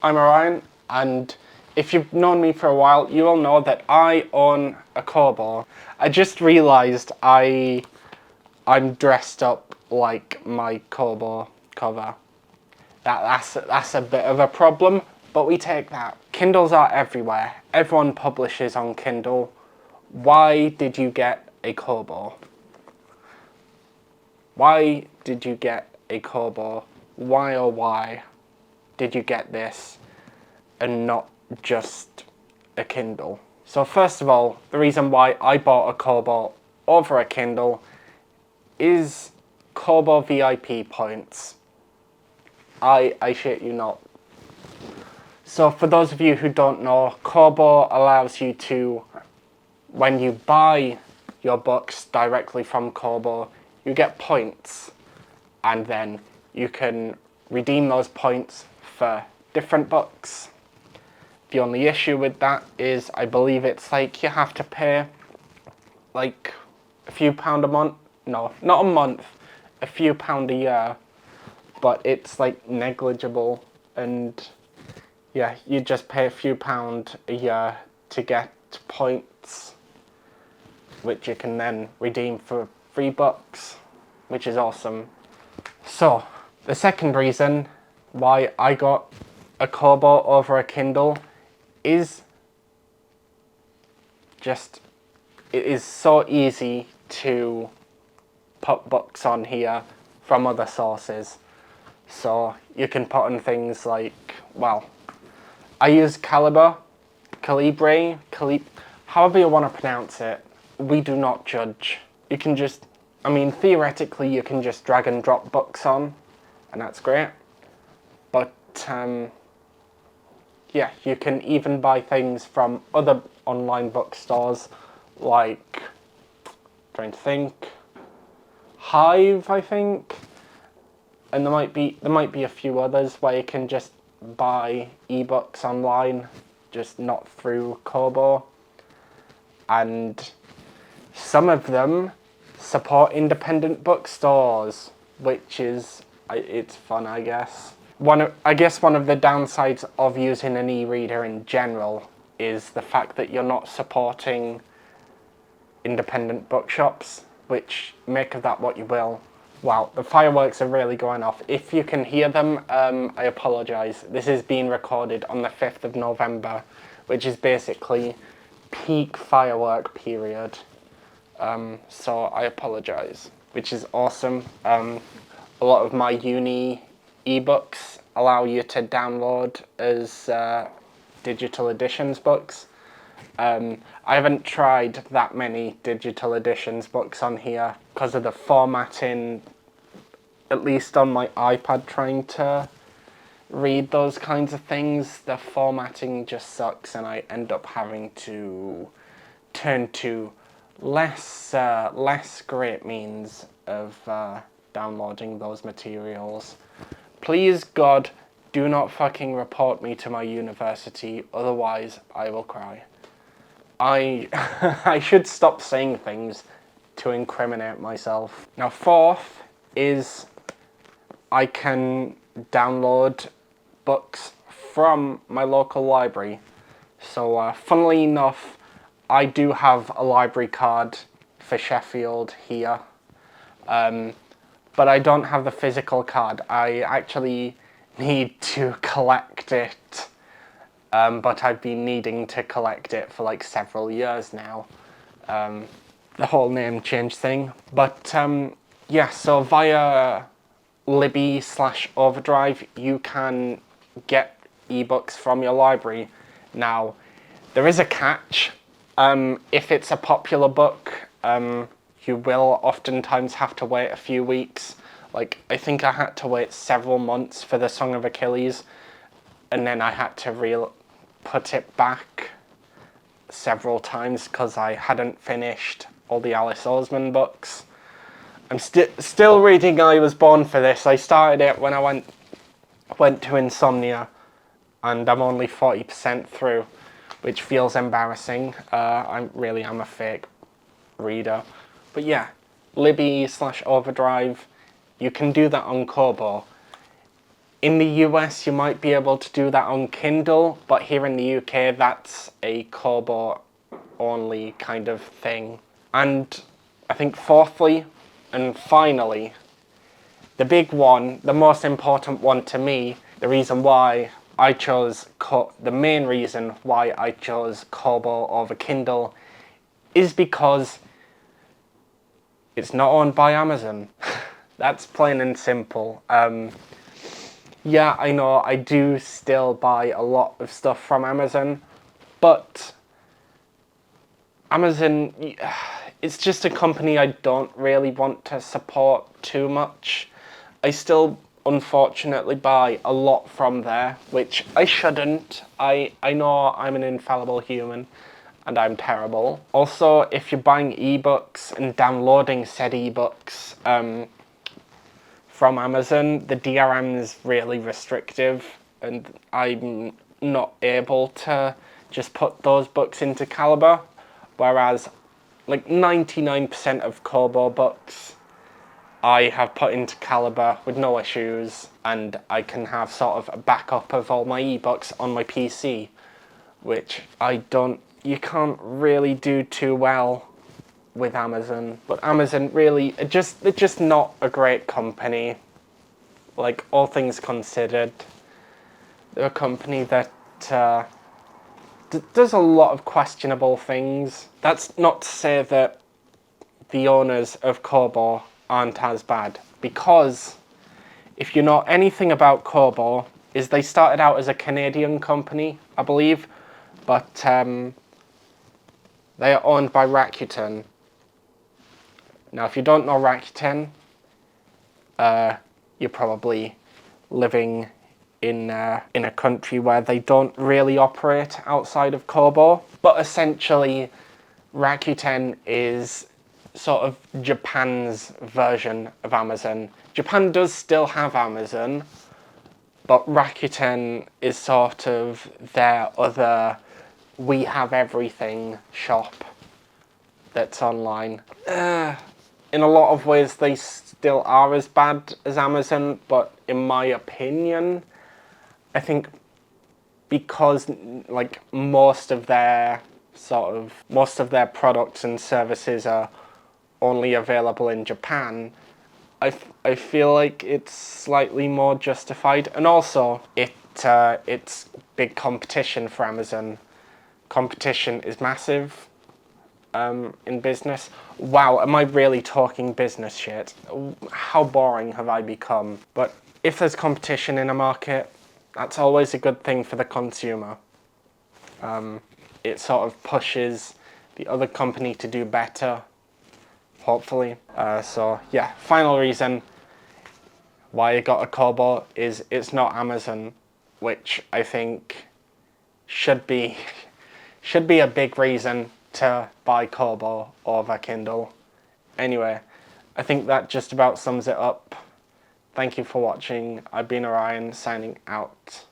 I'm Orion, and if you've known me for a while, you will know that I own a kobo. I just realised I'm dressed up like my kobo cover. That's a bit of a problem, but we take that. Kindles are everywhere. Everyone publishes on Kindle. Why did you get a kobo? Why did you get a kobo? Why oh why did you get this and not just a Kindle? So first of all, the reason why I bought a kobo over a Kindle is kobo VIP points. I shit you not. So for those of you who don't know, kobo allows you to, when you buy your books directly from kobo, you get points, and then you can redeem those points for different books. The only issue with that is I believe it's like you have to pay like a few pound a month. No, not a month, a few pound a year, but it's like negligible, and yeah, you just pay a few pound a year to get points, which you can then redeem for free books, which is awesome. So the second reason why I got a kobo over a Kindle is just, it is so easy to put books on here from other sources. So you can put on things like, well, I use Calibre, however you want to pronounce it. We do not judge. You can just, I mean, theoretically you can just drag and drop books on, and that's great. But yeah, you can even buy things from other online bookstores like, trying to think, Hive, I think, and there might be a few others where you can just buy ebooks online, just not through kobo, and some of them support independent bookstores, which is, it's fun, I guess. I guess one of the downsides of using an e-reader in general is the fact that you're not supporting independent bookshops, which make of that what you will. Wow, the fireworks are really going off. If you can hear them, I apologise. This is being recorded on the 5th of November, which is basically peak firework period. So I apologise, which is awesome. A lot of my uni ebooks allow you to download as digital editions books. I haven't tried that many digital editions books on here because of the formatting, at least on my iPad trying to read those kinds of things. The formatting just sucks, and I end up having to turn to less great means of downloading those materials. Please, God, do not fucking report me to my university, otherwise I will cry. I should stop saying things to incriminate myself. Now, fourth is I can download books from my local library. So, funnily enough, I do have a library card for Sheffield here, but I don't have the physical card. I actually need to collect it. But I've been needing to collect it for like several years now. The whole name change thing. But yeah, so via Libby/Overdrive, you can get ebooks from your library. Now, there is a catch. If it's a popular book, you will oftentimes have to wait a few weeks. Like, I think I had to wait several months for the Song of Achilles, and then I had to put it back several times because I hadn't finished all the Alice Oseman books. I'm still reading I Was Born for this. I started it when I went to Insomnia, and I'm only 40% through, which feels embarrassing. I'm a fake reader. But yeah, Libby/Overdrive, you can do that on kobo. In the US, you might be able to do that on Kindle, but here in the UK, that's a kobo only kind of thing. And I think fourthly and finally, the big one, the most important one to me, the reason why I chose, the main reason why I chose Kobo over Kindle is because it's not owned by Amazon. That's plain and simple. Yeah, I know I do still buy a lot of stuff from Amazon, but Amazon, it's just a company I don't really want to support too much. I still unfortunately buy a lot from there, which I shouldn't. I know I'm an infallible human and I'm terrible. Also, if you're buying ebooks and downloading said ebooks from Amazon, the DRM is really restrictive and I'm not able to just put those books into Calibre, whereas like 99% of Kobo books I have put into Calibre with no issues, and I can have sort of a backup of all my ebooks on my PC, which you can't really do too well with Amazon. But Amazon really, they're just not a great company. Like, all things considered, they're a company that does a lot of questionable things. That's not to say that the owners of Kobo aren't as bad, because if you know anything about Kobo, is they started out as a Canadian company, I believe, but they are owned by Rakuten. Now, if you don't know Rakuten, you're probably living in a country where they don't really operate outside of Kobo. But essentially, Rakuten is sort of Japan's version of Amazon. Japan does still have Amazon, but Rakuten is sort of their other we have everything shop that's online. In a lot of ways they still are as bad as Amazon, but in my opinion, I think because like most of their products and services are only available in Japan, I feel like it's slightly more justified. And also, it's big competition for Amazon. Competition is massive in business. Wow, am I really talking business shit? How boring have I become? But if there's competition in a market, that's always a good thing for the consumer. It sort of pushes the other company to do better, hopefully. So yeah, final reason why I got a Kobo is it's not Amazon, which I think should be a big reason to buy Kobo over Kindle. Anyway, I think that just about sums it up. Thank you for watching. I've been Orion, signing out.